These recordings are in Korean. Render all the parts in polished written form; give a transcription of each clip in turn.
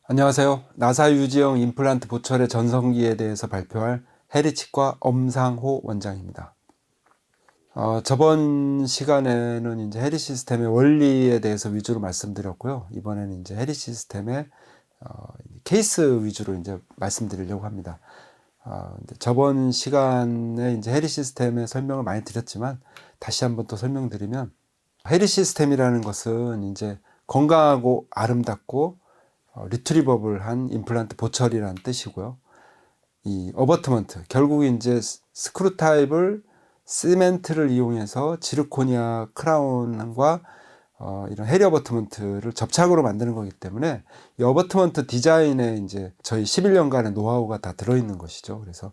안녕하세요. 나사 유지형 임플란트 보철의 전성기에 대해서 발표할 해리치과 엄상호 원장입니다. 저번 시간에는 이제 해리 시스템의 원리에 대해서 위주로 말씀드렸고요. 이번에는 이제 해리 시스템의 케이스 위주로 이제 말씀드리려고 합니다. 저번 시간에 이제 해리 시스템의 설명을 많이 드렸지만 다시 한번 또 설명드리면, 해리 시스템이라는 것은 이제 건강하고 아름답고 리트리버블한 임플란트 보철이라는 뜻이고요. 이 어버트먼트, 결국 이제 스크루 타입을 시멘트를 이용해서 지르코니아 크라운과 이런 해리 어버트먼트를 접착으로 만드는 거기 때문에 이 어버트먼트 디자인에 이제 저희 11년간의 노하우가 다 들어있는 것이죠. 그래서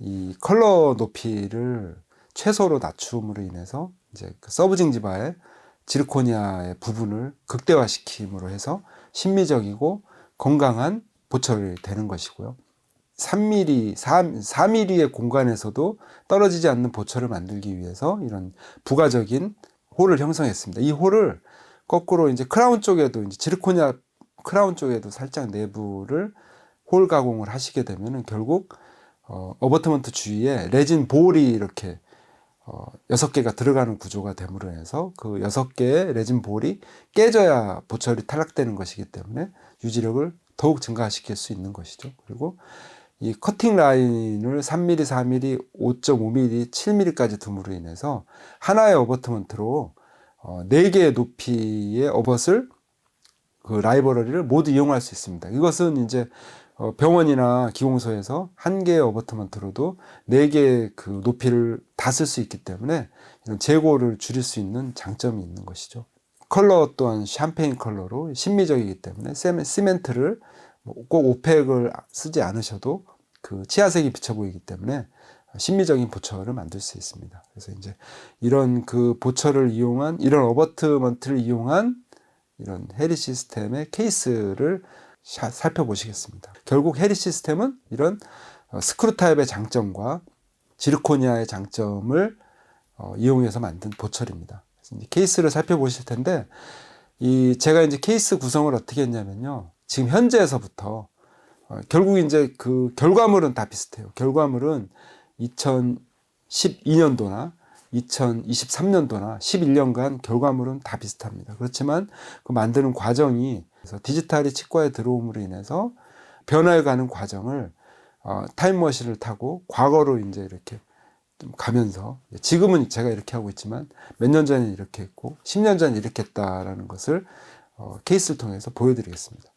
이 컬러 높이를 최소로 낮춤으로 인해서 이제 그 서브징지바의 지르코니아의 부분을 극대화시킴으로 해서 심미적이고 건강한 보철이 되는 것이고요. 3mm, 4mm의 공간에서도 떨어지지 않는 보철을 만들기 위해서 이런 부가적인 홀을 형성했습니다. 이 홀을 거꾸로 이제 크라운 쪽에도, 이제 지르코니아 크라운 쪽에도 살짝 내부를 홀 가공을 하시게 되면은 결국 어버트먼트 주위에 레진 볼이 이렇게 6개가 들어가는 구조가 됨으로 해서 그 6개의 레진 볼이 깨져야 보철이 탈락되는 것이기 때문에 유지력을 더욱 증가시킬 수 있는 것이죠. 그리고 이 커팅 라인을 3mm, 4mm, 5.5mm, 7mm까지 둠으로 인해서 하나의 어버트먼트로 4개의 높이의 어벗을, 그 라이브러리를 모두 이용할 수 있습니다. 이것은 이제 병원이나 기공소에서 한 개의 어버트먼트로도 4개의 그 높이를 다 쓸 수 있기 때문에 이런 재고를 줄일 수 있는 장점이 있는 것이죠. 컬러 또한 샴페인 컬러로 심미적이기 때문에 시멘트를 꼭 오펙을 쓰지 않으셔도 그 치아색이 비쳐 보이기 때문에 심미적인 보철을 만들 수 있습니다. 그래서 이제 이런 그 보철을 이용한, 이런 어버트먼트를 이용한 이런 해리 시스템의 케이스를 살펴보시겠습니다. 결국 해리 시스템은 이런 스크루 타입의 장점과 지르코니아의 장점을 이용해서 만든 보철입니다. 이제 케이스를 살펴보실 텐데, 제가 이제 케이스 구성을 어떻게 했냐면요. 지금 현재에서부터 결국 이제 그 결과물은 다 비슷해요. 결과물은 2012년도나 2023년도나 11년간 결과물은 다 비슷합니다. 그렇지만 그 만드는 과정이, 그래서 디지털이 치과에 들어옴으로 인해서 변화해가는 과정을 타임머신을 타고 과거로 이제 이렇게 좀 가면서, 지금은 제가 이렇게 하고 있지만 몇 년 전에 이렇게 했고 10년 전에 이렇게 했다라는 것을 케이스를 통해서 보여드리겠습니다.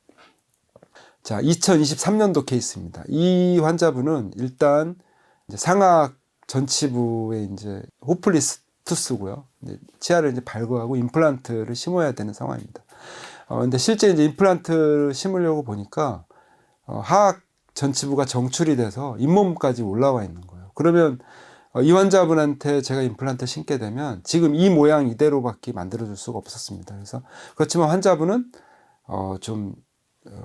자, 2023년도 케이스입니다. 이 환자분은 일단 이제 상악 전치부에 이제 호플리스 투스고요. 치아를 이제 발거하고 임플란트를 심어야 되는 상황입니다. 근데 실제 이제 임플란트를 심으려고 보니까 하악 전치부가 정출이 돼서 잇몸까지 올라와 있는 거예요. 그러면 이 환자분한테 제가 임플란트 심게 되면 지금 이 모양 이대로밖에 만들어줄 수가 없었습니다. 그래서 그렇지만 환자분은 좀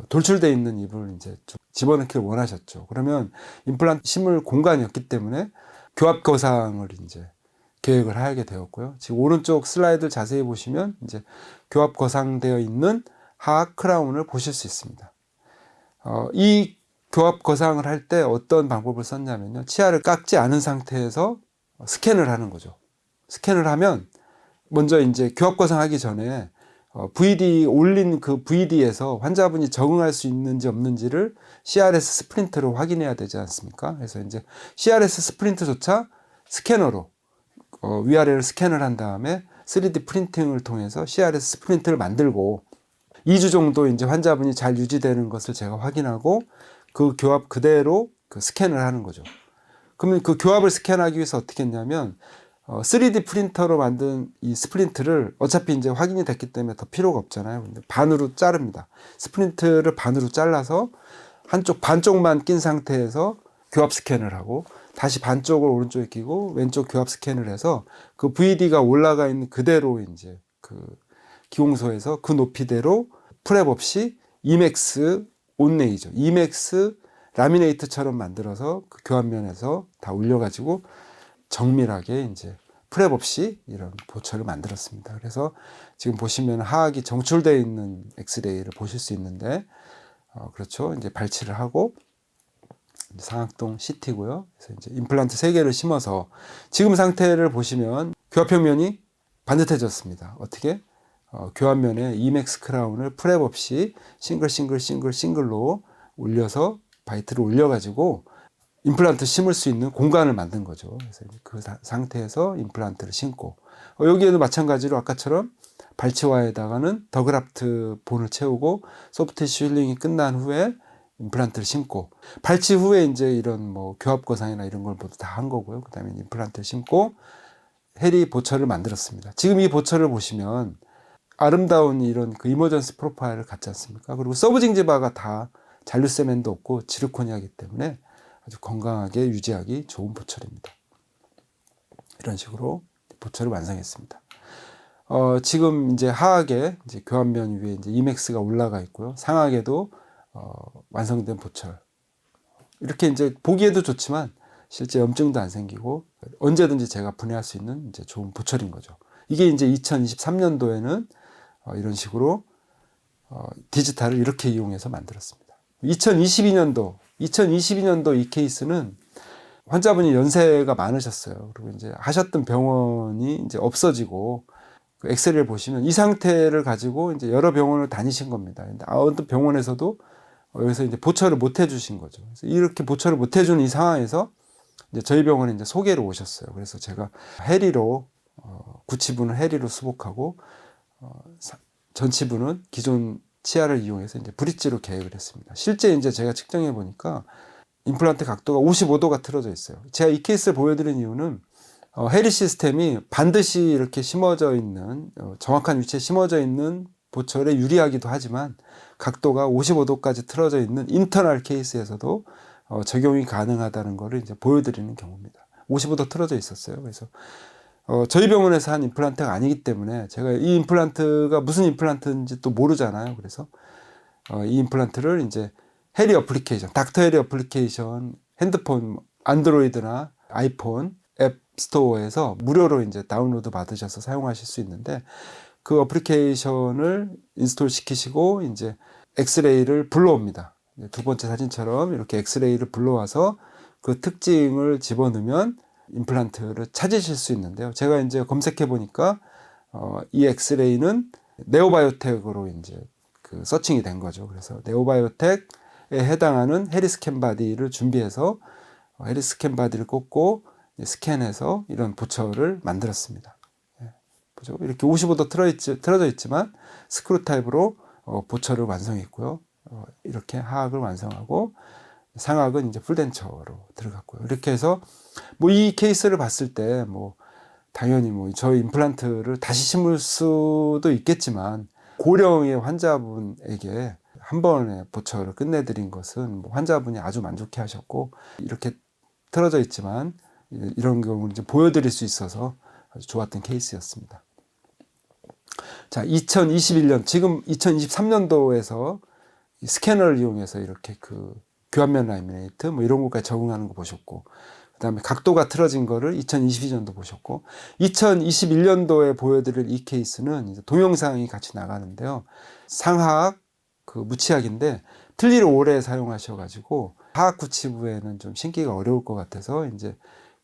돌출되어 있는 입을 이제 좀 집어넣기를 원하셨죠. 그러면 임플란트 심을 공간이 없기 때문에 교합 거상을 이제 계획을 하게 되었고요. 지금 오른쪽 슬라이드 자세히 보시면 이제 교합 거상되어 있는 하악 크라운을 보실 수 있습니다. 이 교합 거상을 할 때 어떤 방법을 썼냐면요. 치아를 깎지 않은 상태에서 스캔을 하는 거죠. 스캔을 하면 먼저 이제 교합 거상하기 전에 VD 올린 그 VD에서 환자분이 적응할 수 있는지 없는지를 CRS 스프린트로 확인해야 되지 않습니까? 그래서 이제 CRS 스프린트조차 스캐너로 위아래를 스캔을 한 다음에 3D 프린팅을 통해서 CRS 스프린트를 만들고 2주 정도 이제 환자분이 잘 유지되는 것을 제가 확인하고 그 교합 그대로 그 스캔을 하는 거죠. 그러면 그 교합을 스캔하기 위해서 어떻게 했냐면 3D 프린터로 만든 이 스프린트를 어차피 이제 확인이 됐기 때문에 더 필요가 없잖아요. 근데 반으로 자릅니다. 스프린트를 반으로 잘라서 한쪽 반쪽만 낀 상태에서 교합 스캔을 하고 다시 반쪽을 오른쪽에 끼고 왼쪽 교합 스캔을 해서 그 VD가 올라가 있는 그대로 이제 그 기공소에서 그 높이대로 프랩 없이 이맥스 온레이죠. 이맥스 라미네이트처럼 만들어서 그 교합면에서 다 올려가지고 정밀하게 이제 프랩 없이 이런 보철을 만들었습니다. 그래서 지금 보시면 하악이 정출되어 있는 엑스레이를 보실 수 있는데 그렇죠. 이제 발치를 하고 상악동 CT고요. 그래서 이제 임플란트 3개를 심어서 지금 상태를 보시면 교합평면이 반듯해졌습니다. 어떻게? 교합면에 이맥스 크라운을 프랩 없이 싱글로 올려서 바이트를 올려가지고 임플란트 심을 수 있는 공간을 만든 거죠. 그래서 그 상태에서 임플란트를 심고 여기에도 마찬가지로 아까처럼 발치와에다가는 더그라프트 본을 채우고 소프트티슈 힐링이 끝난 후에 임플란트를 심고 발치 후에 이제 이런 뭐 교합 거상이나 이런 걸 모두 다 한 거고요. 그다음에 임플란트를 심고 해리 보철을 만들었습니다. 지금 이 보철을 보시면 아름다운 이런 그 이머전스 프로파일을 갖지 않습니까? 그리고 서브징지바가 다 잔류세멘도 없고 지르코니아이기 때문에 아주 건강하게 유지하기 좋은 보철입니다. 이런 식으로 보철을 완성했습니다. 지금 이제 하악에 이제 교합면 위에 이제 이맥스가 올라가 있고요. 상악에도 완성된 보철. 이렇게 이제 보기에도 좋지만 실제 염증도 안 생기고 언제든지 제가 분해할 수 있는 이제 좋은 보철인 거죠. 이게 이제 2023년도에는 이런 식으로 디지털을 이렇게 이용해서 만들었습니다. 2022년도 이 케이스는 환자분이 연세가 많으셨어요. 그리고 이제 하셨던 병원이 이제 없어지고 그 엑스레이를 보시면 이 상태를 가지고 이제 여러 병원을 다니신 겁니다. 근데 어떤 병원에서도 여기서 이제 보철을 못 해주신 거죠. 그래서 이렇게 보철을 못 해준 이 상황에서 이제 저희 병원에 이제 소개로 오셨어요. 그래서 제가 해리로 구치부는 해리로 수복하고 전치부는 기존 치아를 이용해서 이제 브릿지로 계획을 했습니다. 실제 이제 제가 측정해 보니까 임플란트 각도가 55도가 틀어져 있어요. 제가 이 케이스를 보여드린 이유는 해리 시스템이 반드시 이렇게 심어져 있는 정확한 위치에 심어져 있는 보철에 유리하기도 하지만 각도가 55도까지 틀어져 있는 인터널 케이스에서도 적용이 가능하다는 것을 이제 보여드리는 경우입니다. 55도 틀어져 있었어요. 그래서 저희 병원에서 한 임플란트가 아니기 때문에 제가 이 임플란트가 무슨 임플란트인지 또 모르잖아요. 그래서 이 임플란트를 이제 해리 어플리케이션, 닥터 해리 어플리케이션 핸드폰, 안드로이드나 아이폰 앱 스토어에서 무료로 이제 다운로드 받으셔서 사용하실 수 있는데 그 어플리케이션을 인스톨 시키시고 이제 엑스레이를 불러옵니다. 두 번째 사진처럼 이렇게 엑스레이를 불러와서 그 특징을 집어넣으면 임플란트를 찾으실 수 있는데요. 제가 이제 검색해 보니까 이 엑스레이는 네오바이오텍으로 이제 그 서칭이 된 거죠. 그래서 네오바이오텍에 해당하는 해리스캔 바디를 준비해서 해리스캔 바디를 꽂고 스캔해서 이런 보철을 만들었습니다. 보죠. 이렇게 55도 틀어져 있지만 스크루 타입으로 보철을 완성했고요. 이렇게 하악을 완성하고 상악은 이제 풀덴처로 들어갔고요. 이렇게 해서 뭐 이 케이스를 봤을 때 뭐 당연히 뭐 저희 임플란트를 다시 심을 수도 있겠지만 고령의 환자분에게 한 번에 보철을 끝내드린 것은 뭐 환자분이 아주 만족해 하셨고 이렇게 틀어져 있지만 이런 경우를 이제 보여드릴 수 있어서 아주 좋았던 케이스였습니다. 자, 2021년, 지금 2023년도에서 스캐너를 이용해서 이렇게 그 교합면 라미네이트 뭐 이런 것까지 적응하는 거 보셨고, 그 다음에 각도가 틀어진 거를 2022년도 보셨고, 2021년도에 보여드릴 이 케이스는 이제 동영상이 같이 나가는데요. 상하악, 그 무치약인데 틀니를 오래 사용하셔가지고 하악 구치부에는 좀 신기가 어려울 것 같아서 이제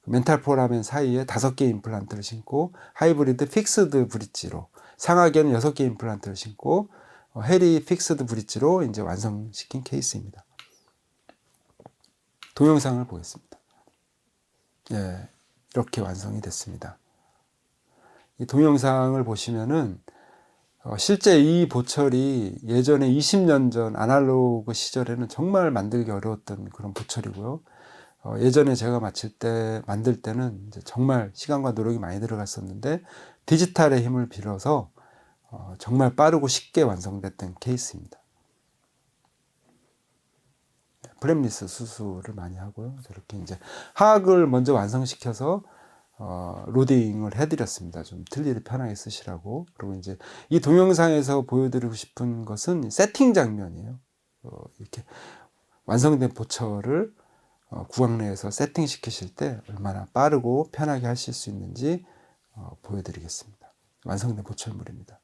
멘탈 포라멘 사이에 5개 임플란트를 심고 하이브리드 픽스드 브릿지로 상하에는 6개 임플란트를 심고 해리 픽스드 브릿지로 이제 완성시킨 케이스입니다. 동영상을 보겠습니다. 예, 이렇게 완성이 됐습니다. 이 동영상을 보시면은 실제 이 보철이 예전에 20년 전 아날로그 시절에는 정말 만들기 어려웠던 그런 보철이고요. 예전에 제가 만들 때는 이제 정말 시간과 노력이 많이 들어갔었는데 디지털의 힘을 빌어서 정말 빠르고 쉽게 완성됐던 케이스입니다. 프렘리스 수술을 많이 하고요. 저렇게 이제 하악을 먼저 완성시켜서 로딩을 해드렸습니다. 좀 틀니를 편하게 쓰시라고. 그리고 이제 이 동영상에서 보여드리고 싶은 것은 세팅 장면이에요. 이렇게 완성된 보철을 구강 내에서 세팅 시키실 때 얼마나 빠르고 편하게 하실 수 있는지 보여드리겠습니다. 완성된 보철물입니다.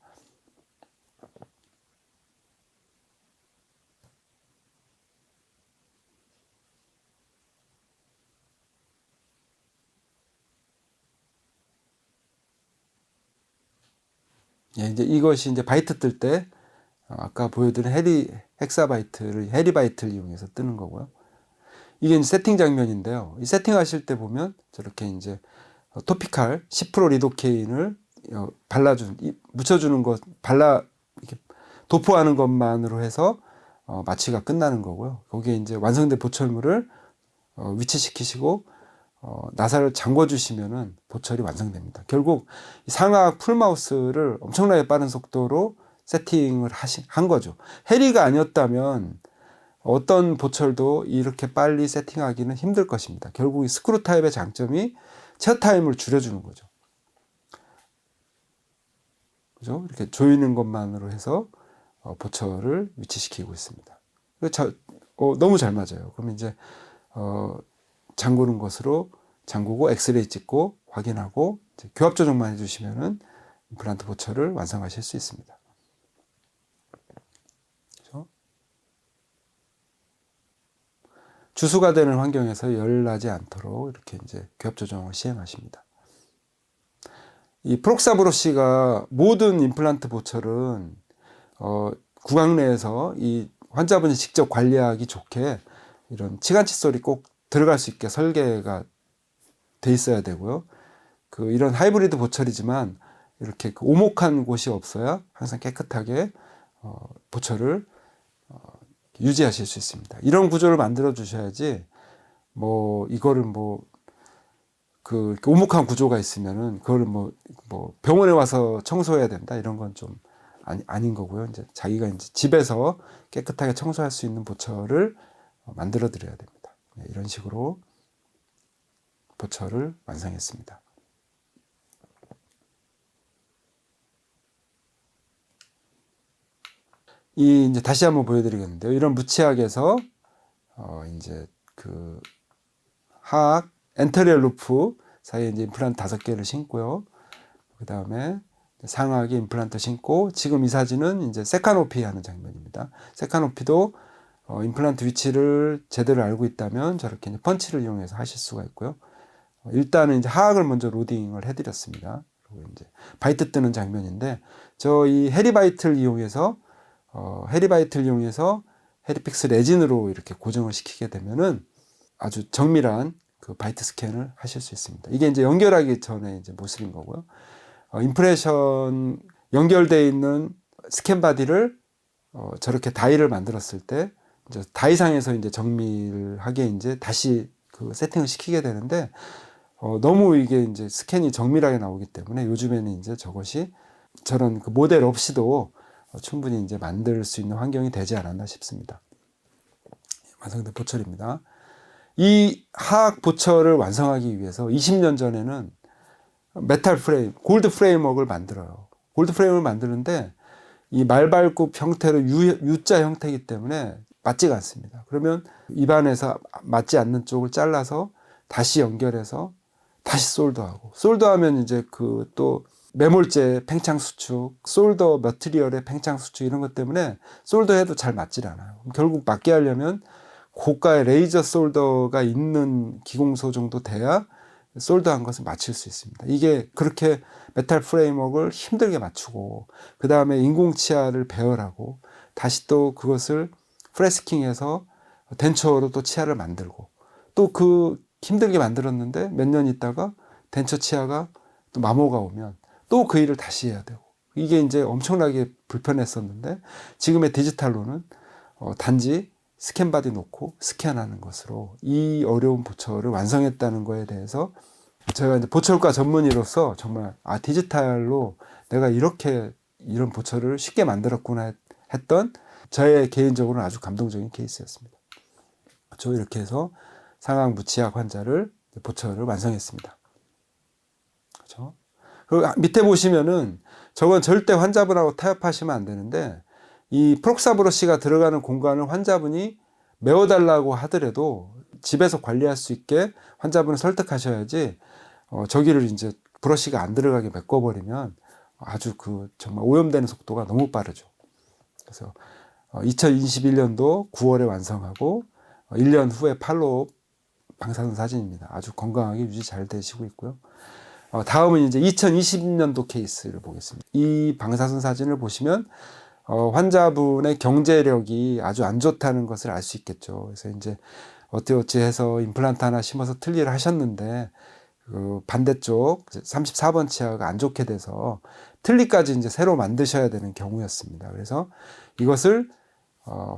예, 이제 이것이 이제 바이트 뜰 때 아까 보여드린 헤리바이트를 이용해서 뜨는 거고요. 이게 이제 세팅 장면인데요. 이 세팅하실 때 보면 저렇게 이제 토피칼 10% 리도케인을 묻혀주는 것, 이렇게 도포하는 것만으로 해서 마취가 끝나는 거고요. 거기에 이제 완성된 보철물을 위치시키시고 나사를 잠궈 주시면은 보철이 완성됩니다. 결국 상악 풀마우스를 엄청나게 빠른 속도로 세팅을 한 거죠. 해리가 아니었다면 어떤 보철도 이렇게 빨리 세팅하기는 힘들 것입니다. 결국 이 스크루 타입의 장점이 체어 타임을 줄여주는 거죠. 그죠? 이렇게 조이는 것만으로 해서 보철을 위치시키고 있습니다. 너무 잘 맞아요. 그럼 이제 잠그는 것으로 잠그고 엑스레이 찍고 확인하고 교합 조정만 해주시면은 임플란트 보철을 완성하실 수 있습니다. 그렇죠? 주수가 되는 환경에서 열 나지 않도록 이렇게 이제 교합 조정을 시행하십니다. 이 프록사브로시가 모든 임플란트 보철은 구강 내에서 이 환자분이 직접 관리하기 좋게 이런 치간 칫솔이 꼭 들어갈 수 있게 설계가 돼 있어야 되고요. 이런 하이브리드 보철이지만 이렇게 오목한 곳이 없어야 항상 깨끗하게 보철을 유지하실 수 있습니다. 이런 구조를 만들어 주셔야지 이거를 오목한 구조가 있으면은 그걸 병원에 와서 청소해야 된다 이런 건 좀 아닌 거고요. 이제 자기가 이제 집에서 깨끗하게 청소할 수 있는 보철을 만들어 드려야 됩니다. 네, 이런 식으로 보철을 완성했습니다. 이제 다시 한번 보여드리겠는데요. 이런 무치학에서 이제 하악 엔터리얼 루프 사이에 이제 임플란트 5개를 신고요. 그 다음에 상하게 임플란트 신고, 지금 이 사진은 이제 세카노피 하는 장면입니다. 세카노피도 임플란트 위치를 제대로 알고 있다면 저렇게 이제 펀치를 이용해서 하실 수가 있고요. 일단은 이제 하악을 먼저 로딩을 해드렸습니다. 그리고 이제 바이트 뜨는 장면인데, 이 헤리바이트를 이용해서 헤리픽스 레진으로 이렇게 고정을 시키게 되면은 아주 정밀한 바이트 스캔을 하실 수 있습니다. 이게 이제 연결하기 전에 이제 모습인 거고요. 임프레션 연결되어 있는 스캔 바디를 저렇게 다이를 만들었을 때 이제 다이상에서 이제 정밀하게 이제 다시 세팅을 시키게 되는데 너무 이게 이제 스캔이 정밀하게 나오기 때문에 요즘에는 이제 저것이 저런 모델 없이도 충분히 이제 만들 수 있는 환경이 되지 않았나 싶습니다. 완성된 보철입니다. 이 하악 보철을 완성하기 위해서 20년 전에는 메탈 프레임, 골드 프레임워크를 만들어요. 골드 프레임을 만드는데 이 말발굽 형태로 U자 형태이기 때문에 맞지가 않습니다. 그러면 입안에서 맞지 않는 쪽을 잘라서 다시 연결해서 다시 솔더하고, 솔더하면 이제 또 매몰제 팽창 수축, 솔더 머티리얼의 팽창 수축 이런 것 때문에 솔더해도 잘 맞질 않아요. 결국 맞게 하려면 고가의 레이저 솔더가 있는 기공소 정도 돼야 솔더한 것을 맞출 수 있습니다. 이게 그렇게 메탈 프레임워크를 힘들게 맞추고 그 다음에 인공치아를 배열하고 다시 또 그것을 프레스킹해서 덴처로 또 치아를 만들고 또 힘들게 만들었는데 몇 년 있다가 덴처 치아가 또 마모가 오면 또 그 일을 다시 해야 되고, 이게 이제 엄청나게 불편했었는데 지금의 디지털로는 단지 스캔 바디 놓고 스캔하는 것으로 이 어려운 보철을 완성했다는 거에 대해서 제가 이제 보철과 전문의로서 정말 디지털로 내가 이런 보철을 쉽게 만들었구나 했던 저의 개인적으로는 아주 감동적인 케이스였습니다. 그렇죠? 이렇게 해서 상악 무치약 환자를 보철을 완성했습니다. 그렇죠? 그리고 밑에 보시면은 저건 절대 환자분하고 타협하시면 안 되는데, 이 프록사브러시가 들어가는 공간을 환자분이 메워달라고 하더라도 집에서 관리할 수 있게 환자분을 설득하셔야지 저기를 이제 브러쉬가 안 들어가게 메꿔버리면 아주 정말 오염되는 속도가 너무 빠르죠. 그래서 2021년도 9월에 완성하고 1년 후에 팔로우 방사선 사진입니다. 아주 건강하게 유지 잘 되시고 있고요. 다음은 이제 2020년도 케이스를 보겠습니다. 이 방사선 사진을 보시면 환자분의 경제력이 아주 안 좋다는 것을 알 수 있겠죠. 그래서 이제 어찌어찌 해서 임플란트 하나 심어서 틀니를 하셨는데 그 반대쪽 34번 치아가 안 좋게 돼서 틀니까지 이제 새로 만드셔야 되는 경우였습니다. 그래서 이것을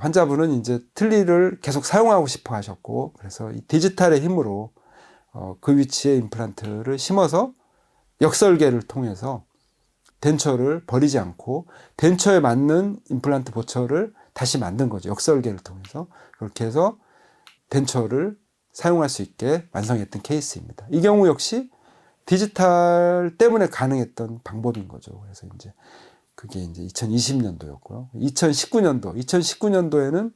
환자분은 이제 틀니를 계속 사용하고 싶어 하셨고, 그래서 이 디지털의 힘으로 그 위치에 임플란트를 심어서 역설계를 통해서 덴처를 버리지 않고 덴처에 맞는 임플란트 보철을 다시 만든 거죠. 역설계를 통해서. 그렇게 해서 덴처를 사용할 수 있게 완성했던 케이스입니다. 이 경우 역시 디지털 때문에 가능했던 방법인 거죠. 그래서 이제 그게 이제 2020년도였고요. 2019년도에는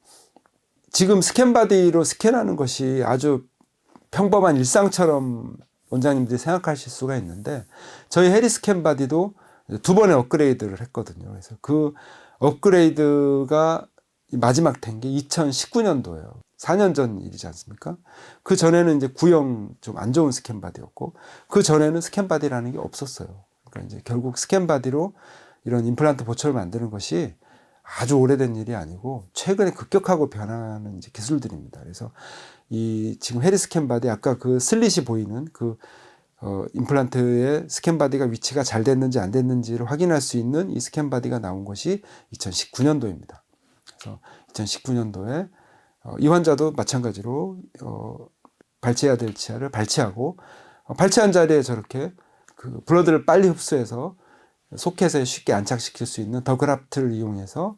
지금 스캔바디로 스캔하는 것이 아주 평범한 일상처럼 원장님들이 생각하실 수가 있는데, 저희 해리 스캔바디도 두 번의 업그레이드를 했거든요. 그래서 그 업그레이드가 마지막 된 게 2019년도예요. 4년 전 일이지 않습니까? 그 전에는 이제 구형 좀 안 좋은 스캔바디였고, 그 전에는 스캔바디라는 게 없었어요. 그러니까 이제 결국 스캔바디로 이런 임플란트 보철을 만드는 것이 아주 오래된 일이 아니고 최근에 급격하고 변하는 이제 기술들입니다. 그래서 이 지금 해리 스캔바디, 아까 그 슬릿이 보이는 그 임플란트의 스캔바디가 위치가 잘 됐는지 안 됐는지를 확인할 수 있는 이 스캔바디가 나온 것이 2019년도입니다. 그래서 2019년도에 이 환자도 마찬가지로 발치해야 될 치아를 발치하고, 발치한 자리에 저렇게 그 블러드를 빨리 흡수해서 소켓에 쉽게 안착시킬 수 있는 더 그라프트를 이용해서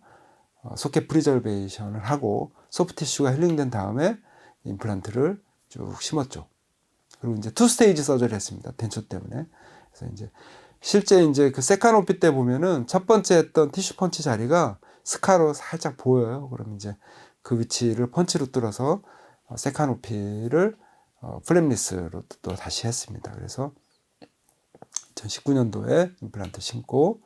소켓 프리저베이션을 하고 소프티슈가 힐링된 다음에 임플란트를 쭉 심었죠. 그리고 이제 투 스테이지 서저리를 했습니다. 덴처 때문에. 그래서 이제 실제 이제 그 세카노피 때 보면은 첫 번째 했던 티슈 펀치 자리가 스카로 살짝 보여요. 그럼 이제 그 위치를 펀치로 뚫어서 세카노피를 플랩리스로 또 다시 했습니다. 그래서 2019년도에 임플란트 심고,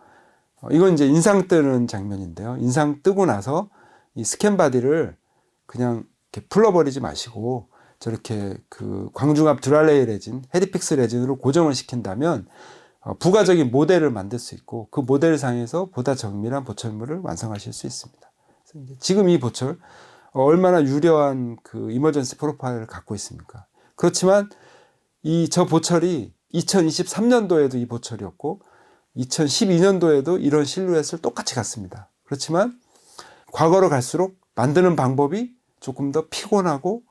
이건 이제 인상 뜨는 장면인데요. 인상 뜨고 나서 이 스캔 바디를 그냥 이렇게 풀어버리지 마시고 저렇게 그 광중압 듀랄레이 레진, 헤리픽스 레진으로 고정을 시킨다면 부가적인 모델을 만들 수 있고, 그 모델 상에서 보다 정밀한 보철물을 완성하실 수 있습니다. 지금 이 보철 얼마나 유려한 그 이머전시 프로파일을 갖고 있습니까? 그렇지만 저 보철이 2023년도에도 이 보철이었고 2012년도에도 이런 실루엣을 똑같이 갔습니다. 그렇지만 과거로 갈수록 만드는 방법이 조금 더 피곤하고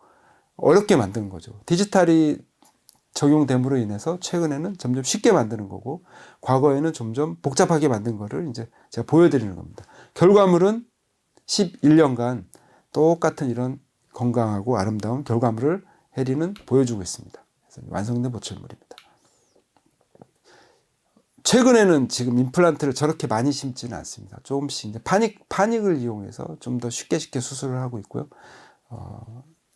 어렵게 만든 거죠. 디지털이 적용됨으로 인해서 최근에는 점점 쉽게 만드는 거고, 과거에는 점점 복잡하게 만든 거를 이제 제가 보여드리는 겁니다. 결과물은 11년간 똑같은 이런 건강하고 아름다운 결과물을 해리는 보여주고 있습니다. 그래서 완성된 보철물입니다. 최근에는 지금 임플란트를 저렇게 많이 심지는 않습니다. 조금씩 이제 파닉을 이용해서 좀 더 쉽게 수술을 하고 있고요.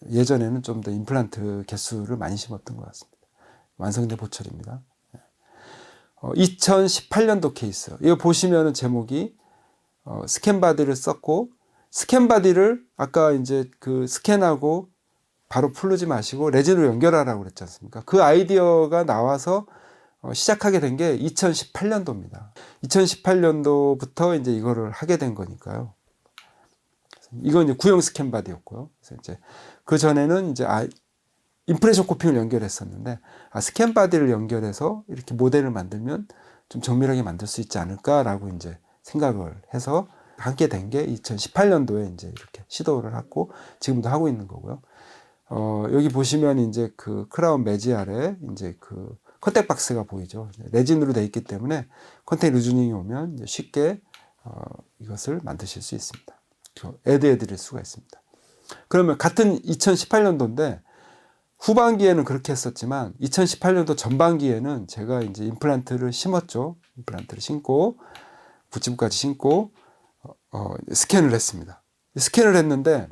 예전에는 좀 더 임플란트 개수를 많이 심었던 것 같습니다. 완성된 보철입니다. 2018년도 케이스. 이거 보시면은 제목이 스캔바디를 썼고, 스캔바디를 아까 이제 그 스캔하고 바로 풀르지 마시고 레진으로 연결하라고 그랬지 않습니까? 그 아이디어가 나와서 시작하게 된 게 2018년도입니다. 2018년도부터 이제 이거를 하게 된 거니까요. 이건 이제 구형 스캔바디였고요. 그래서 이제 그 전에는 이제 임프레션 코핑을 연결했었는데, 스캔바디를 연결해서 이렇게 모델을 만들면 좀 정밀하게 만들 수 있지 않을까라고 이제 생각을 해서 함께 된 게 2018년도에 이제 이렇게 시도를 하고 지금도 하고 있는 거고요. 여기 보시면 이제 그 크라운 매지알에 이제 그 컨택 박스가 보이죠. 레진으로 되어 있기 때문에 컨택 루즈닝이 오면 이제 쉽게 이것을 만드실 수 있습니다. 애드해 드릴 수가 있습니다. 그러면 같은 2018년도인데 후반기에는 그렇게 했었지만 2018년도 전반기에는 제가 이제 임플란트를 심었죠. 임플란트를 심고 붙임까지 심고 스캔을 했습니다. 스캔을 했는데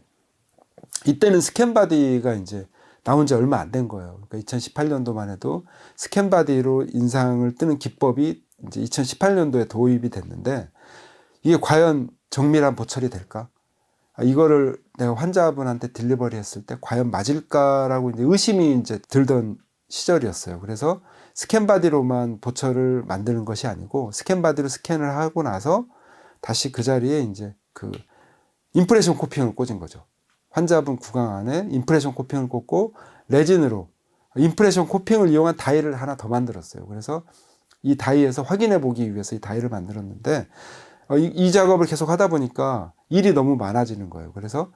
이때는 스캔 바디가 이제 나온 지 얼마 안 된 거예요. 그러니까 2018년도만 해도 스캔 바디로 인상을 뜨는 기법이 이제 2018년도에 도입이 됐는데, 이게 과연 정밀한 보철이 될까? 이거를 내가 환자분한테 딜리버리 했을 때 과연 맞을까라고 이제 의심이 이제 들던 시절이었어요. 그래서 스캔 바디로만 보철을 만드는 것이 아니고 스캔 바디로 스캔을 하고 나서 다시 그 자리에 이제 그 임프레션 코팅을 꽂은 거죠. 환자분 구강 안에 임프레션 코팅을 꽂고 레진으로 임프레션 코팅을 이용한 다이를 하나 더 만들었어요. 그래서 이 다이에서 확인해 보기 위해서 이 다이를 만들었는데 이 작업을 계속 하다 보니까 일이 너무 많아지는 거예요. 그래서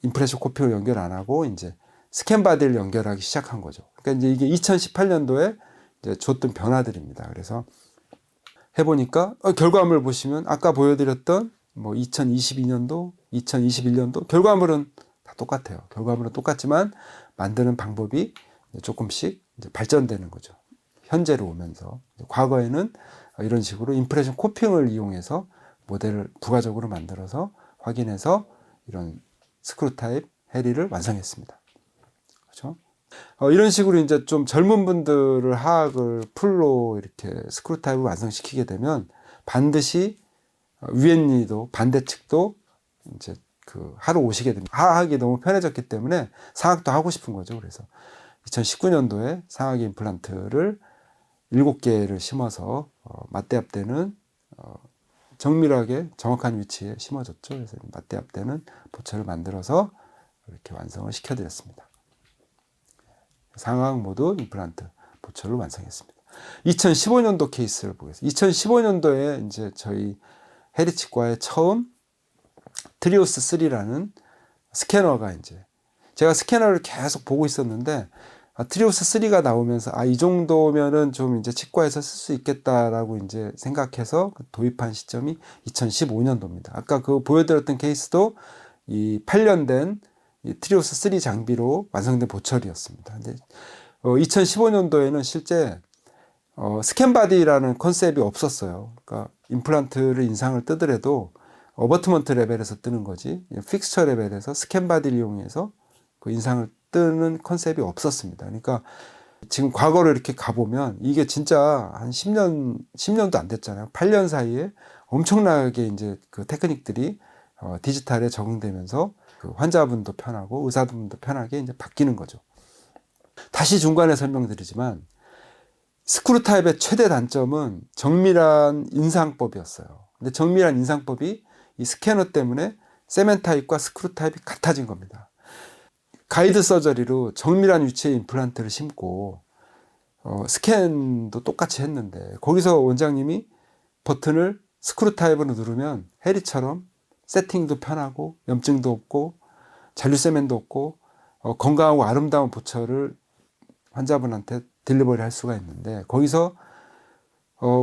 임프레션 코팅을 연결 안 하고 이제 스캔 바디를 연결하기 시작한 거죠. 그러니까 이제 이게 2018년도에 이제 줬던 변화들입니다. 그래서 해보니까 결과물 보시면 아까 보여드렸던 뭐 2022년도, 2021년도 결과물은 다 똑같아요. 결과물은 똑같지만 만드는 방법이 조금씩 이제 발전되는 거죠. 현재로 오면서 과거에는 이런 식으로 임프레션 코팅을 이용해서 모델을 부가적으로 만들어서 확인해서 이런 스크류 타입 해리를 완성했습니다. 그렇죠? 이런 식으로 이제 좀 젊은 분들을 화학을 풀로 이렇게 스크류 타입을 완성시키게 되면 반드시 위엔리도 반대측도 이제 그 하러 오시게 됩니다. 화학이 너무 편해졌기 때문에 상학도 하고 싶은 거죠. 그래서 2019년도에 상하계 임플란트를 7개를 심어서 맞대합되는 정밀하게 정확한 위치에 심어줬죠. 그래서 맞대합되는 보철을 만들어서 이렇게 완성을 시켜드렸습니다. 상하각 모드 임플란트 보철을 완성했습니다. 2015년도 케이스를 보겠습니다. 2015년도에 이제 저희 해리치과에 처음 트리오스 3라는 스캐너가 이제 제가 스캐너를 계속 보고 있었는데 트리오스 3가 나오면서 이 정도면은 좀 이제 치과에서 쓸 수 있겠다라고 이제 생각해서 도입한 시점이 2015년도입니다. 아까 그 보여드렸던 케이스도 이 8년 된 이 트리오스 3 장비로 완성된 보철이었습니다. 근데 2015년도에는 실제 스캔 바디라는 컨셉이 없었어요. 그러니까 임플란트를 인상을 뜨더라도 어버트먼트 레벨에서 뜨는 거지 픽스처 레벨에서 스캔 바디를 이용해서 그 인상을 뜨는 컨셉이 없었습니다. 그러니까 지금 과거를 이렇게 가보면 이게 진짜 한 10년도 안 됐잖아요. 8년 사이에 엄청나게 이제 그 테크닉들이 디지털에 적응되면서 그 환자분도 편하고 의사분도 편하게 이제 바뀌는 거죠. 다시 중간에 설명드리지만 스크류 타입의 최대 단점은 정밀한 인상법이었어요. 근데 정밀한 인상법이 이 스캐너 때문에 세멘 타입과 스크류 타입이 같아진 겁니다. 가이드 서저리로 정밀한 위치에 임플란트를 심고 스캔도 똑같이 했는데 거기서 원장님이 버튼을 스크류 타입으로 누르면 해리처럼 세팅도 편하고 염증도 없고 잔류세멘도 없고 건강하고 아름다운 보철을 환자분한테 딜리버리 할 수가 있는데 거기서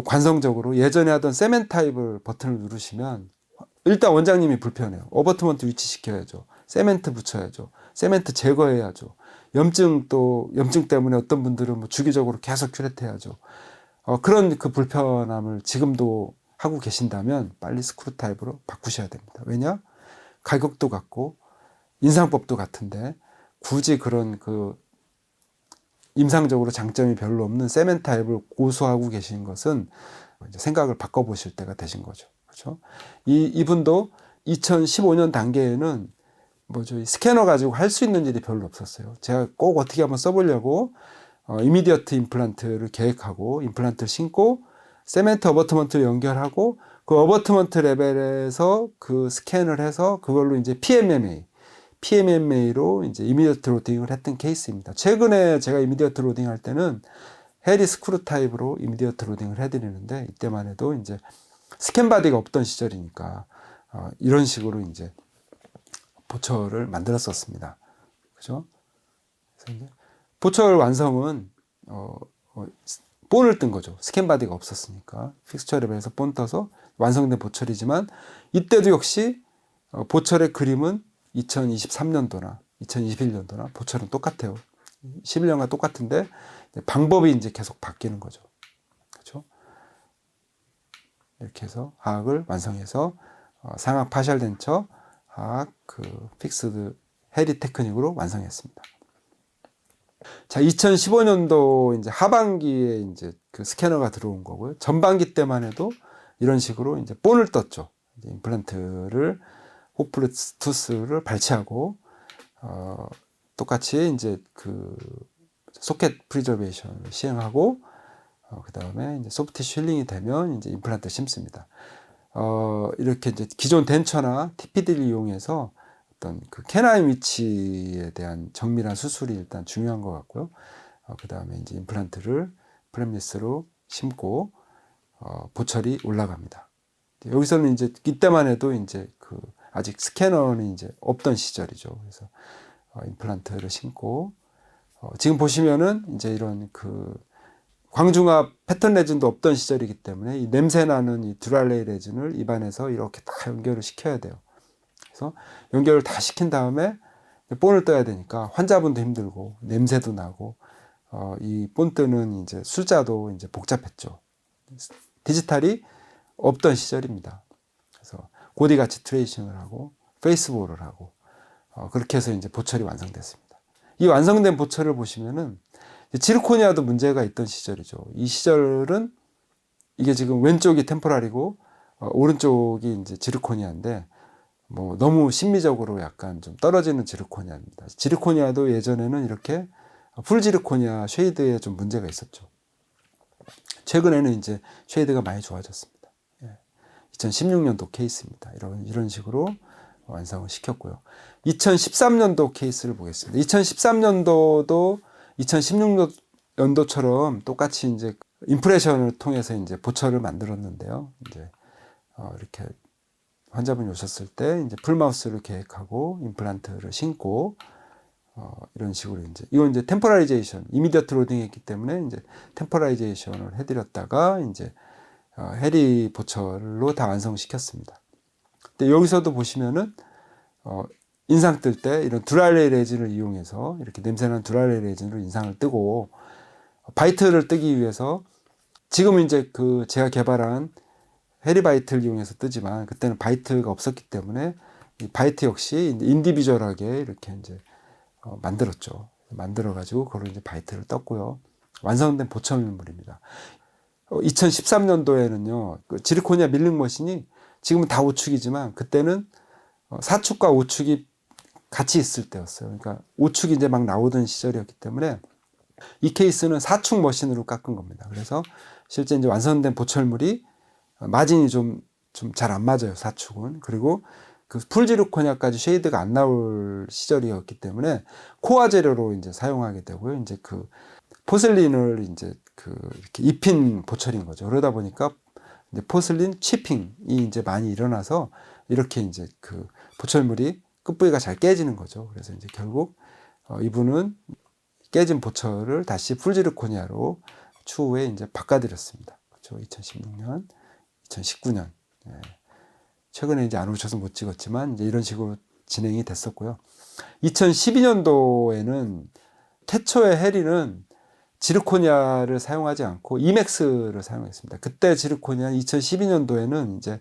관성적으로 예전에 하던 세멘 타입을 버튼을 누르시면 일단 원장님이 불편해요. 어버트먼트 위치시켜야죠. 세멘트 붙여야죠. 세멘트 제거해야죠. 염증 때문에 어떤 분들은 뭐 주기적으로 계속 큐레트해야죠. 그런 그 불편함을 지금도 하고 계신다면 빨리 스크류 타입으로 바꾸셔야 됩니다. 왜냐? 가격도 같고 인상법도 같은데 굳이 그런 그 임상적으로 장점이 별로 없는 세멘 타입을 고수하고 계신 것은 이제 생각을 바꿔보실 때가 되신 거죠. 그렇죠? 이분도 2015년 단계에는 뭐 저희 스캐너 가지고 할 수 있는 일이 별로 없었어요. 제가 꼭 어떻게 한번 써보려고 이미디어트 임플란트를 계획하고 임플란트를 심고 세멘트 어버트먼트를 연결하고 그 어버트먼트 레벨에서 그 스캔을 해서 그걸로 이제 PMMA로 이제 이미디어트 로딩을 했던 케이스입니다. 최근에 제가 이미디어트 로딩 할 때는 해리 스크류 타입으로 이미디어트 로딩을 해드리는데 이때만 해도 이제 스캔 바디가 없던 시절이니까 이런 식으로 이제 보철을 만들었었습니다. 그죠? 그래서 이제 보철 완성은 본을 뜬 거죠. 스캔 바디가 없었으니까 픽스처 레벨에서 본 떠서 완성된 보철이지만 이때도 역시 보철의 그림은 2023년도나 2021년도나 보철은 똑같아요. 11년과 똑같은데 방법이 이제 계속 바뀌는 거죠. 그렇죠? 이렇게 해서 화학을 완성해서 상악 파셜 덴처 화학 그 픽스드 해리 테크닉으로 완성했습니다. 자, 2015년도 이제 하반기에 이제 그 스캐너가 들어온 거고요. 전반기 때만 해도 이런 식으로 이제 본을 떴죠. 이제 임플란트를 호플루투스를 발치하고 똑같이 이제 그 소켓 프리저베이션을 시행하고 그 다음에 이제 소프트 티슈 힐링이 되면 이제 임플란트 심습니다. 이렇게 이제 기존 덴처나 TPD를 이용해서 어떤 그 캐나인 위치에 대한 정밀한 수술이 일단 중요한 것 같고요. 그 다음에 이제 임플란트를 프렘리스로 심고 보철이 올라갑니다. 여기서는 이제 이때만 해도 이제 그 아직 스캐너는 이제 없던 시절이죠. 그래서 임플란트를 심고 지금 보시면은 이제 이런 그 광중압 패턴 레진도 없던 시절이기 때문에 이 냄새 나는 이 듀랄레이 레진을 입안에서 이렇게 다 연결을 시켜야 돼요. 그래서 연결을 다 시킨 다음에 본을 떠야 되니까 환자분도 힘들고 냄새도 나고 이 본 뜨는 이제 숫자도 이제 복잡했죠. 디지털이 없던 시절입니다. 그래서 고디같이 트레이싱을 하고 페이스볼을 하고 그렇게 해서 이제 보철이 완성됐습니다. 이 완성된 보철을 보시면은 지르코니아도 문제가 있던 시절이죠. 이 시절은 이게 지금 왼쪽이 템포랄이고 오른쪽이 이제 지르코니아인데 뭐 너무 심미적으로 약간 좀 떨어지는 지르코니아입니다. 지르코니아도 예전에는 이렇게 풀 지르코니아 쉐이드에 좀 문제가 있었죠. 최근에는 이제 쉐이드가 많이 좋아졌습니다. 2016년도 케이스입니다. 이런 식으로 완성을 시켰고요. 2013년도 케이스를 보겠습니다. 2013년도도 2016년도처럼 똑같이 이제 임프레션을 통해서 이제 보철을 만들었는데요. 이제 이렇게 환자분이 오셨을 때 이제 풀마우스를 계획하고 임플란트를 심고 이런 식으로 이건 이제 템포라이제이션, 이미디어트 로딩 했기 때문에 이제 템포라이제이션을 해드렸다가 이제 해리 보철로 다 완성시켰습니다. 근데 여기서도 보시면은 인상 뜰 때 이런 듀랄레이 레진을 이용해서 이렇게 냄새나는 듀랄레이 레진으로 인상을 뜨고 바이트를 뜨기 위해서 지금은 이제 그 제가 개발한 해리 바이트를 이용해서 뜨지만 그때는 바이트가 없었기 때문에 이 바이트 역시 인디비주얼하게 이렇게 이제 만들었죠. 만들어가지고 그걸 이제 바이트를 떴고요. 완성된 보철물입니다. 2013년도에는요, 그 지르코니아 밀링 머신이 지금은 다 5축이지만 그때는 4축과 5축이 같이 있을 때였어요. 그러니까 5축이 이제 막 나오던 시절이었기 때문에 이 케이스는 4축 머신으로 깎은 겁니다. 그래서 실제 이제 완성된 보철물이 마진이 좀 잘 안 맞아요. 4축은. 그리고 그 풀지르코니아까지 쉐이드가 안 나올 시절이었기 때문에 코아 재료로 이제 사용하게 되고요. 이제 그 포슬린을 이제 그 이렇게 입힌 보철인 거죠. 그러다 보니까 이제 포슬린 치핑이 이제 많이 일어나서 이렇게 이제 그 보철물이 끝부위가 잘 깨지는 거죠. 그래서 이제 결국 이분은 깨진 보철을 다시 풀지르코니아로 추후에 이제 바꿔드렸습니다. 그렇죠. 2016년, 2019년. 예. 최근에 이제 안 오셔서 못 찍었지만 이제 이런 식으로 진행이 됐었고요. 2012년도에는 태초의 해리는 지르코니아를 사용하지 않고 이맥스를 사용했습니다. 그때 지르코니아 2012년도에는 이제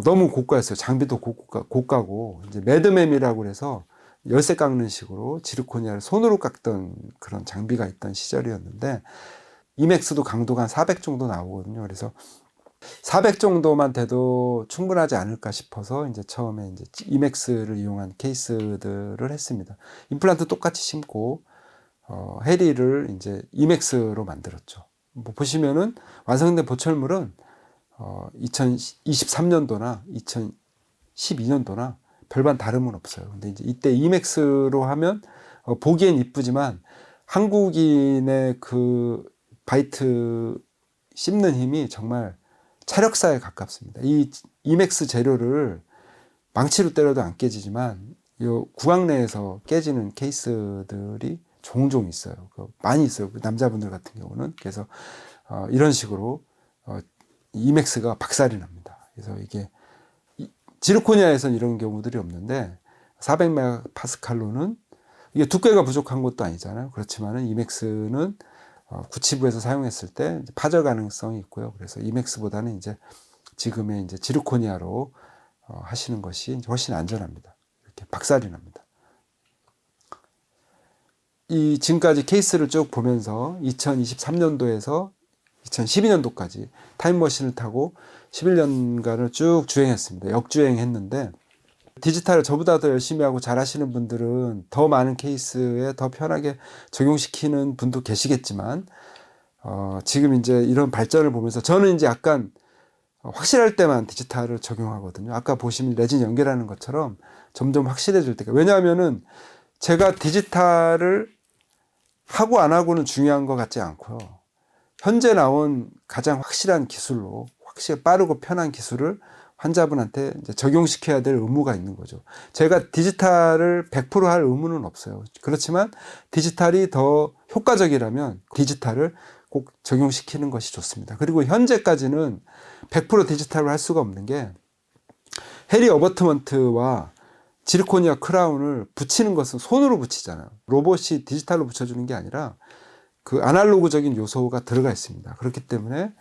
너무 고가였어요. 장비도 고가고 이제 매드맴이라고 해서 열쇠 깎는 식으로 지르코니아를 손으로 깎던 그런 장비가 있던 시절이었는데 이맥스도 강도가 한 400 정도 나오거든요. 그래서 400 정도만 돼도 충분하지 않을까 싶어서 이제 처음에 이제 이맥스를 이용한 케이스들을 했습니다. 임플란트 똑같이 심고 해리를 이제 이맥스로 만들었죠. 뭐 보시면은 완성된 보철물은 2023년도나 2012년도나 별반 다름은 없어요. 근데 이제 이때 이맥스로 하면 보기엔 이쁘지만 한국인의 그 바이트 씹는 힘이 정말 차력사에 가깝습니다. 이 이맥스 재료를 망치로 때려도 안 깨지지만 요 구강 내에서 깨지는 케이스들이 종종 있어요. 많이 있어요. 남자분들 같은 경우는. 그래서 이런 식으로 이맥스가 박살이 납니다. 그래서 이게 지르코니아에서는 이런 경우들이 없는데 400메가파스칼로는 이게 두께가 부족한 것도 아니잖아요. 그렇지만은 이맥스는 구치부에서 사용했을 때 파절 가능성이 있고요. 그래서 이맥스보다는 이제 지금의 이제 지르코니아로 하시는 것이 훨씬 안전합니다. 이렇게 박살이 납니다. 이 지금까지 케이스를 쭉 보면서 2023년도에서 2012년도까지 타임머신을 타고 11년간을 쭉 주행했습니다. 역주행했는데 디지털을 저보다 더 열심히 하고 잘하시는 분들은 더 많은 케이스에 더 편하게 적용시키는 분도 계시겠지만, 지금 이제 이런 발전을 보면서 저는 이제 약간 확실할 때만 디지털을 적용하거든요. 아까 보시면 레진 연결하는 것처럼 점점 확실해질 때가. 왜냐하면은 제가 디지털을 하고 안 하고는 중요한 것 같지 않고요. 현재 나온 가장 확실한 기술로 확실히 빠르고 편한 기술을 환자분한테 이제 적용시켜야 될 의무가 있는 거죠. 제가 디지털을 100%할 의무는 없어요. 그렇지만 디지털이 더 효과적이라면 디지털을 꼭 적용시키는 것이 좋습니다. 그리고 현재까지는 100% 디지털을 할 수가 없는 게 해리 어버트먼트와 지르코니아 크라운을 붙이는 것은 손으로 붙이잖아요. 로봇이 디지털로 붙여주는 게 아니라 그 아날로그적인 요소가 들어가 있습니다. 그렇기 때문에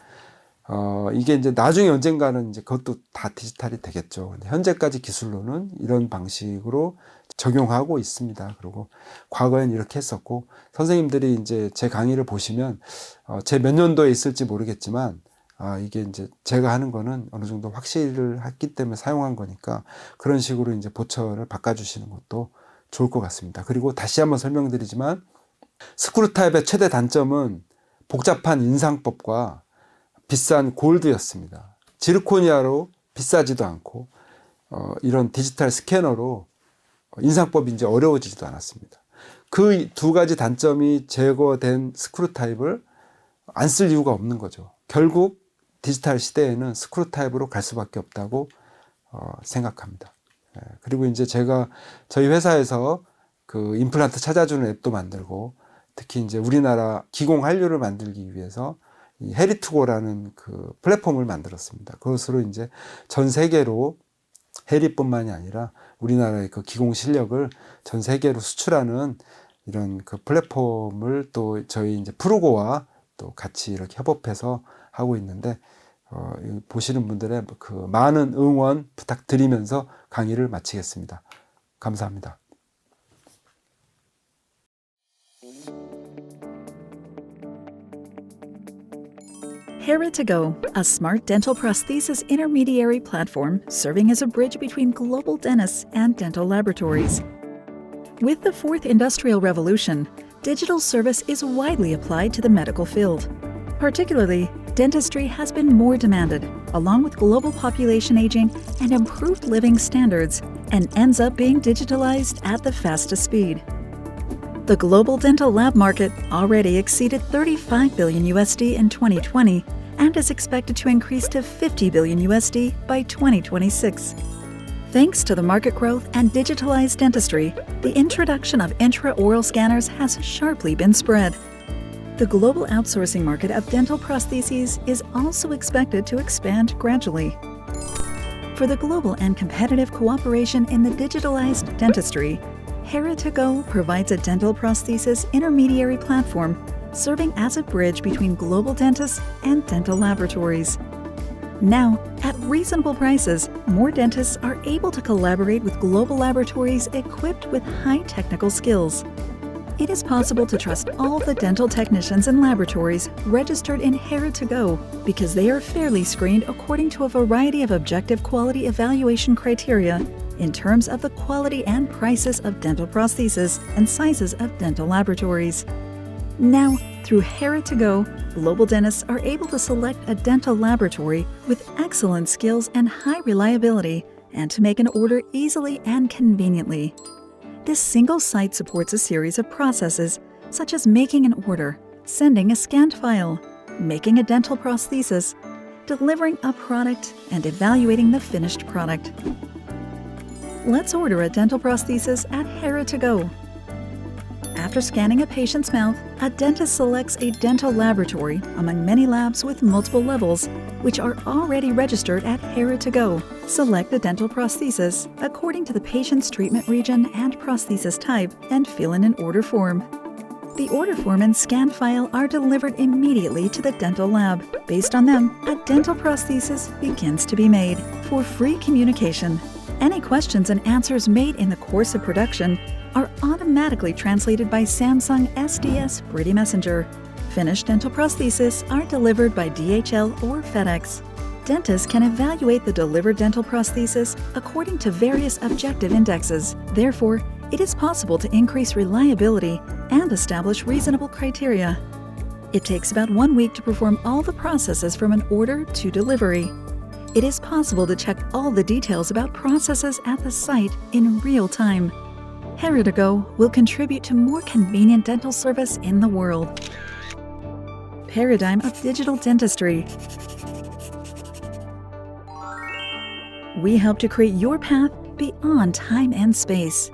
이게 이제 나중에 언젠가는 이제 그것도 다 디지털이 되겠죠. 근데 현재까지 기술로는 이런 방식으로 적용하고 있습니다. 그리고 과거엔 이렇게 했었고, 선생님들이 이제 제 강의를 보시면 제 몇 년도에 있을지 모르겠지만 이게 이제 제가 하는 거는 어느 정도 확실을 했기 때문에 사용한 거니까 그런 식으로 이제 보철을 바꿔주시는 것도 좋을 것 같습니다. 그리고 다시 한번 설명드리지만 스크류 타입의 최대 단점은 복잡한 인상법과 비싼 골드였습니다. 지르코니아로 비싸지도 않고 이런 디지털 스캐너로 인상법이 이제 어려워지지도 않았습니다. 그 두 가지 단점이 제거된 스크류 타입을 안 쓸 이유가 없는 거죠. 결국 디지털 시대에는 스크류 타입으로 갈 수밖에 없다고 생각합니다. 그리고 이제 제가 저희 회사에서 그 임플란트 찾아주는 앱도 만들고, 특히 이제 우리나라 기공 한류를 만들기 위해서 이 헤리투고라는 그 플랫폼을 만들었습니다. 그것으로 이제 전 세계로 해리뿐만이 아니라 우리나라의 그 기공 실력을 전 세계로 수출하는 이런 그 플랫폼을 또 저희 이제 프루고와 또 같이 이렇게 협업해서 하고 있는데, 보시는 분들의 그 많은 응원 부탁드리면서 강의를 마치겠습니다. 감사합니다. Hera2Go, a smart dental prosthesis intermediary platform serving as a bridge between global dentists and dental laboratories. With the fourth industrial revolution, digital service is widely applied to the medical field. Particularly, dentistry has been more demanded, along with global population aging and improved living standards, and ends up being digitalized at the fastest speed. The global dental lab market already exceeded $35 billion in 2020 and is expected to increase to $50 billion by 2026. Thanks to the market growth and digitalized dentistry, the introduction of intraoral scanners has sharply been spread. The global outsourcing market of dental prostheses is also expected to expand gradually. For the global and competitive cooperation in the digitalized dentistry, Hera2Go provides a dental prosthesis intermediary platform serving as a bridge between global dentists and dental laboratories. Now, at reasonable prices, more dentists are able to collaborate with global laboratories equipped with high technical skills. It is possible to trust all the dental technicians and laboratories registered in Hera2Go because they are fairly screened according to a variety of objective quality evaluation criteria in terms of the quality and prices of dental prostheses and sizes of dental laboratories. Now, through Hera2Go, global dentists are able to select a dental laboratory with excellent skills and high reliability and to make an order easily and conveniently. This single site supports a series of processes such as making an order, sending a scanned file, making a dental prosthesis, delivering a product, and evaluating the finished product. Let's order a dental prosthesis at Hera2Go. After scanning a patient's mouth, a dentist selects a dental laboratory among many labs with multiple levels, which are already registered at Hera2Go. Select a dental prosthesis according to the patient's treatment region and prosthesis type and fill in an order form. The order form and scan file are delivered immediately to the dental lab. Based on them, a dental prosthesis begins to be made. For free communication, any questions and answers made in the course of production are automatically translated by Samsung SDS Brady Messenger. Finished dental prostheses are delivered by DHL or FedEx. Dentists can evaluate the delivered dental prosthesis according to various objective indexes. Therefore, it is possible to increase reliability and establish reasonable criteria. It takes about 1 week to perform all the processes from an order to delivery. It is possible to check all the details about processes at the site in real time. Heridigo will contribute to more convenient dental service in the world. Paradigm of digital dentistry. We help to create your path beyond time and space.